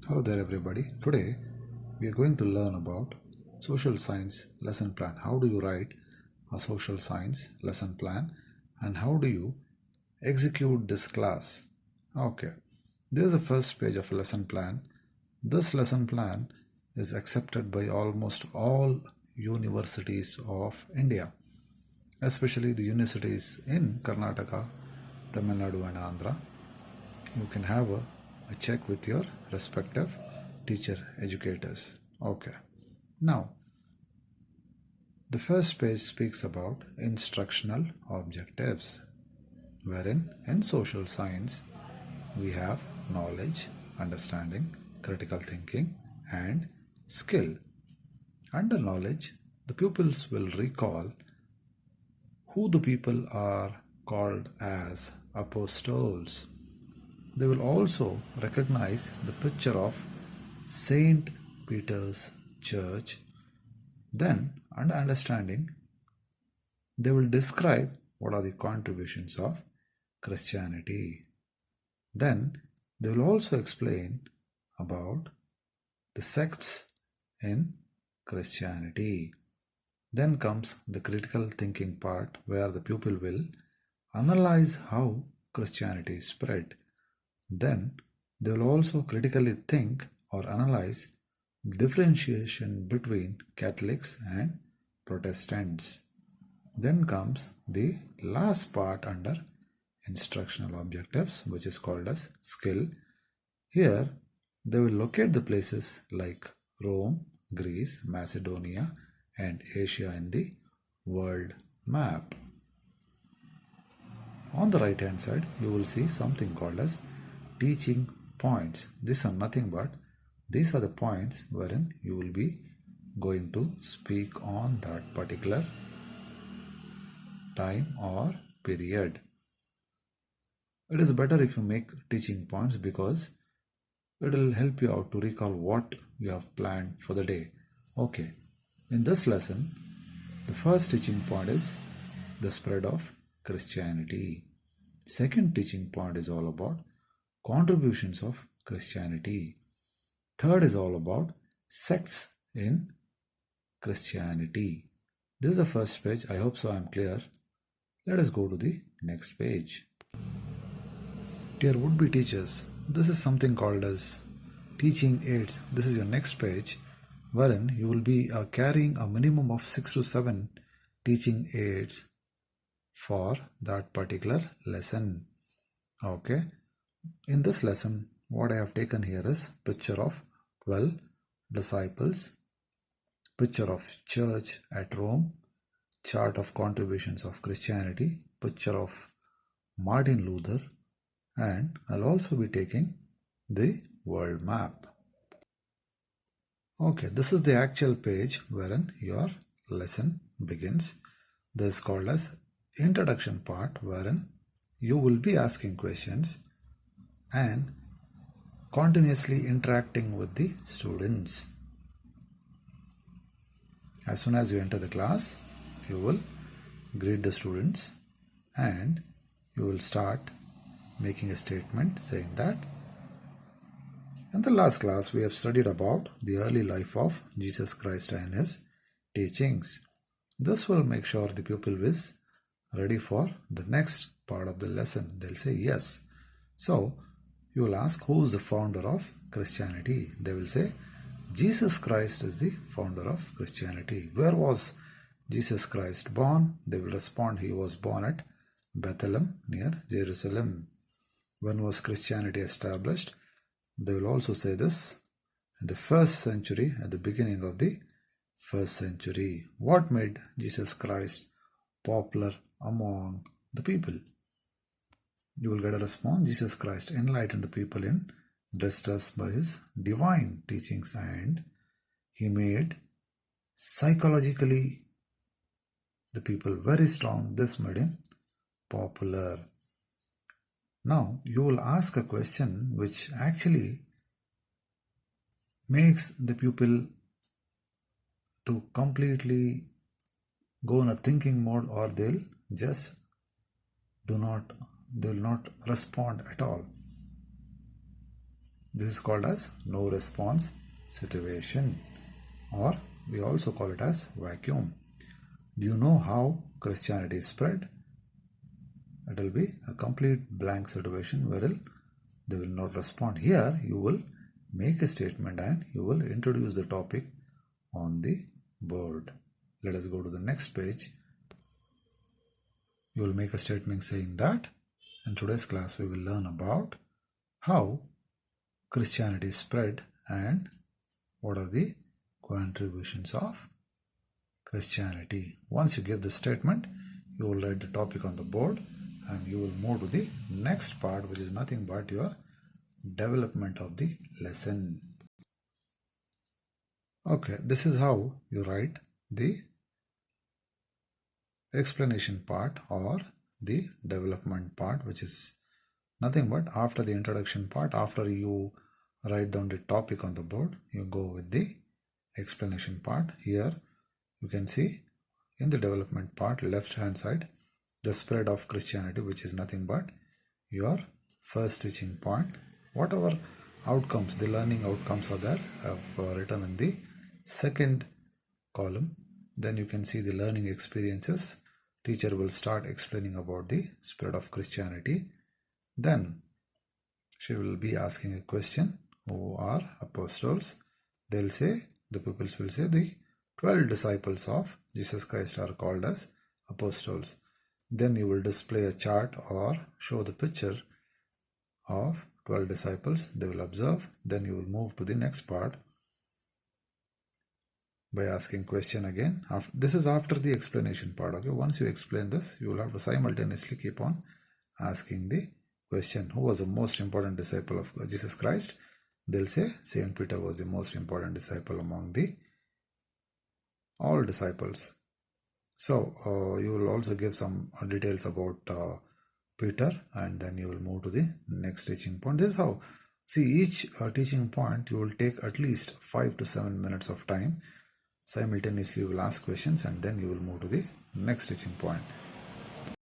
Hello there everybody. Today we are going to learn about social science lesson plan. How do you write a social science lesson plan and how do you execute this class? Okay, this is the first page of a lesson plan. This lesson plan is accepted by almost all universities of India, especially the universities in Karnataka, Tamil Nadu and Andhra. You can have a check with your respective teacher educators. Okay, now the first page speaks about instructional objectives, wherein in social science we have knowledge, understanding, critical thinking and skill. Under knowledge, the pupils will recall who the people are called as apostles. They will also recognize the picture of Saint Peter's Church. Then, under understanding, they will describe what are the contributions of Christianity. Then, they will also explain about the sects in Christianity. Then comes the critical thinking part where the pupil will analyze how Christianity spread. Then they will also critically think or analyze differentiation between Catholics and Protestants. Then comes the last part under instructional objectives, which is called as skill. Here they will locate the places like Rome, Greece, Macedonia and Asia in the world map. On the right hand side you will see something called as teaching points. These are nothing but these are the points wherein you will be going to speak on that particular time or period. It is better if you make teaching points because it will help you out to recall what you have planned for the day. Okay, in this lesson, the first teaching point is the spread of Christianity. Second teaching point is all about contributions of Christianity. Third is all about sects in Christianity. This is the first page. I hope so I am clear. Let us go to the next page. Dear would-be teachers, this is something called as teaching aids. This is your next page wherein you will be carrying a minimum of 6 to 7 teaching aids for that particular lesson. Okay. In this lesson, what I have taken here is picture of 12 disciples, picture of church at Rome, chart of contributions of Christianity, picture of Martin Luther, and I'll also be taking the world map. Okay, this is the actual page wherein your lesson begins. This is called as introduction part wherein you will be asking questions and continuously interacting with the students. As soon as you enter the class, you will greet the students and you will start making a statement saying that in the last class we have studied about the early life of Jesus Christ and his teachings. This will make sure the pupil is ready for the next part of the lesson. They'll say yes. So you will ask who is the founder of Christianity. They will say Jesus Christ is the founder of Christianity. Where was Jesus Christ born? They will respond he was born at Bethlehem near Jerusalem. When was Christianity established? They will also say this in the first century, at the beginning of the first century. What made Jesus Christ popular among the people? You will get a response. Jesus Christ enlightened the people in distress by his divine teachings and he made psychologically the people very strong. This made him popular. Now you will ask a question which actually makes the pupil to completely go in a thinking mode or they'll just they will not respond at all. This is called as no response situation, or we also call it as vacuum. Do you know how Christianity spread? It will be a complete blank situation wherein they will not respond. Here you will make a statement and you will introduce the topic on the board. Let us go to the next page. You will make a statement saying that in today's class we will learn about how Christianity spread and what are the contributions of Christianity. Once you give the statement, you will write the topic on the board and you will move to the next part, which is nothing but your development of the lesson. Okay, this is how you write the explanation part or the development part, which is nothing but after the introduction part. After you write down the topic on the board, you go with the explanation part. Here you can see in the development part, left hand side, the spread of Christianity, which is nothing but your first teaching point. Whatever outcomes, the learning outcomes are there, have written in the second column. Then you can see the learning experiences. Teacher will start explaining about the spread of Christianity. Then she will be asking a question. Who are apostles? They'll say, the pupils will say, the 12 disciples of Jesus Christ are called as apostles. Then you will display a chart or show the picture of 12 disciples. They will observe. Then you will move to the next part by asking question again. This is after the explanation part. Okay, once you explain this, you will have to simultaneously keep on asking the question. Who was the most important disciple of Jesus Christ? They'll say Saint Peter was the most important disciple among the all disciples. So you will also give some details about Peter, and then you will move to the next teaching point. This is how, see, each teaching point you will take at least 5 to 7 minutes of time. Simultaneously you will ask questions and then you will move to the next teaching point.